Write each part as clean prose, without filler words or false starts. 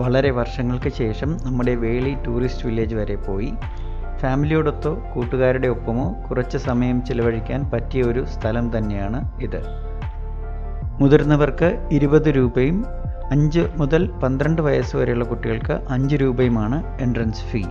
വളരെ വർഷങ്ങൾക്ക് ശേഷം നമ്മുടെ വേളി ടൂറിസ്റ്റ് വില്ലേജ് വരെ പോയി ഫാമിലിയോടൊത്തോ കൂട്ടുകാരുടെ ഒപ്പമോ കുറച്ച് സമയം ചിലവഴിക്കാൻ പറ്റിയ ഒരു സ്ഥലം തന്നെയാണ് ഇത്. മുതിർന്നവർക്ക് 20 രൂപയും 5 മുതൽ 12 വയസ്സ് വരെയുള്ള കുട്ടികൾക്ക് 5 രൂപയുമാണ് എൻട്രൻസ് ഫീ.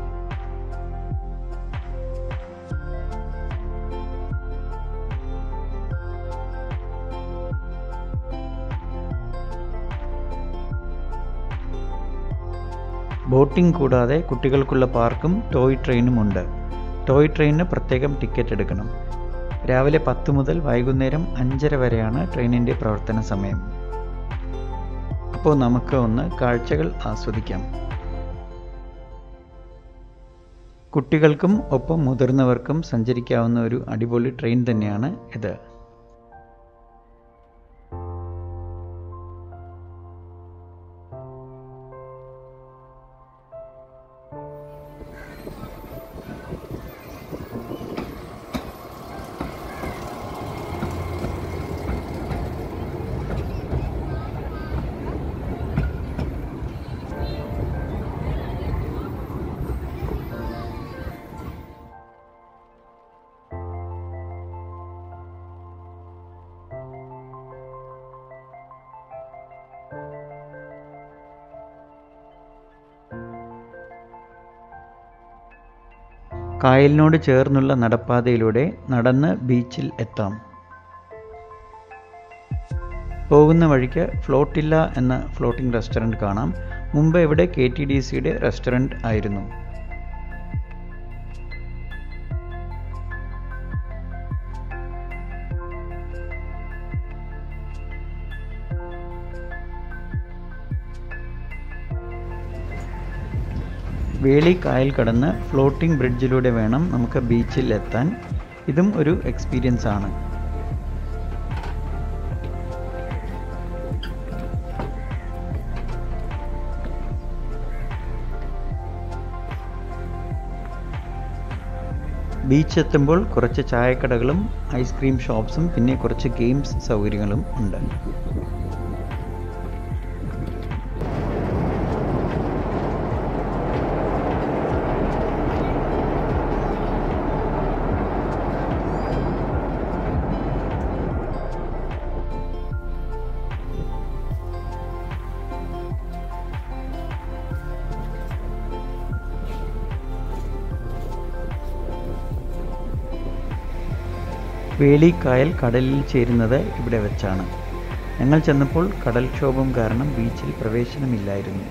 ബോട്ടിംഗ് കൂടാതെ കുട്ടികൾക്കുള്ള പാർക്കും ടോയ് ട്രെയിനും ഉണ്ട്. ടോയ് ട്രെയിനിന് പ്രത്യേകം ടിക്കറ്റ് എടുക്കണം. രാവിലെ 10 മുതൽ വൈകുന്നേരം 5:30 വരെയാണ് ട്രെയിനിൻ്റെ പ്രവർത്തന സമയം. അപ്പോൾ നമുക്ക് ഒന്ന് കാഴ്ചകൾ ആസ്വദിക്കാം. കുട്ടികൾക്കും ഒപ്പം മുതിർന്നവർക്കും സഞ്ചരിക്കാവുന്ന ഒരു അടിപൊളി ട്രെയിൻ തന്നെയാണ് ഇത്. കായലിനോട് ചേർന്നുള്ള നടപ്പാതയിലൂടെ നടന്ന് ബീച്ചിൽ എത്താം. പോകുന്ന വഴിക്ക് ഫ്ലോട്ടില്ല എന്ന ഫ്ലോട്ടിംഗ് റെസ്റ്റോറൻറ്റ് കാണാം. മുമ്പ് ഇവിടെ KTDCയുടെ റെസ്റ്റോറൻറ്റ് ആയിരുന്നു. വേളി കായൽ കടന്ന് ഫ്ലോട്ടിംഗ് ബ്രിഡ്ജിലൂടെ വേണം നമുക്ക് ബീച്ചിൽ എത്താൻ. ഇതും ഒരു എക്സ്പീരിയൻസ് ആണ്. ബീച്ച് എത്തുമ്പോൾ കുറച്ച് ചായക്കടകളും ഐസ്ക്രീം ഷോപ്സും പിന്നെ കുറച്ച് ഗെയിംസ് സൗകര്യങ്ങളും ഉണ്ട്. വേളി കായൽ കടലിൽ ചേരുന്നത് ഇവിടെ വെച്ചാണ്. ഞങ്ങൾ ചെന്നപ്പോൾ കടൽക്ഷോഭം കാരണം ബീച്ചിൽ പ്രവേശനമില്ലായിരുന്നു.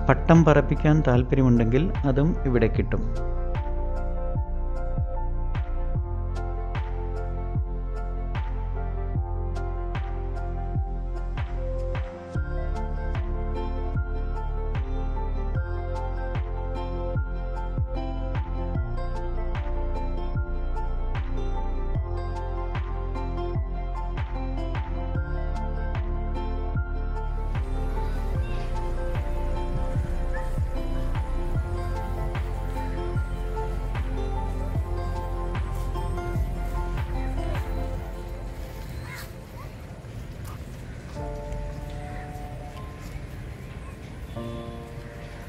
പട്ടം പറപ്പിക്കാൻ താല്പര്യമുണ്ടെങ്കിൽ അതും ഇവിടെ കിട്ടും.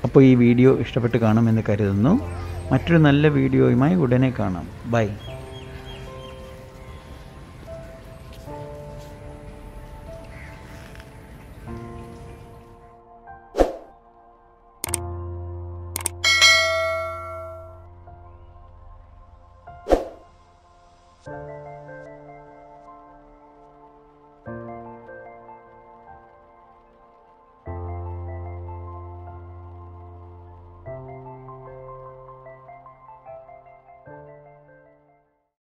അപ്പോൾ ഈ വീഡിയോ ഇഷ്ടപ്പെട്ട് കാണുമെന്ന് കരുതുന്നു. മറ്റൊരു നല്ല വീഡിയോയുമായി ഉടനെ കാണാം. ബൈ.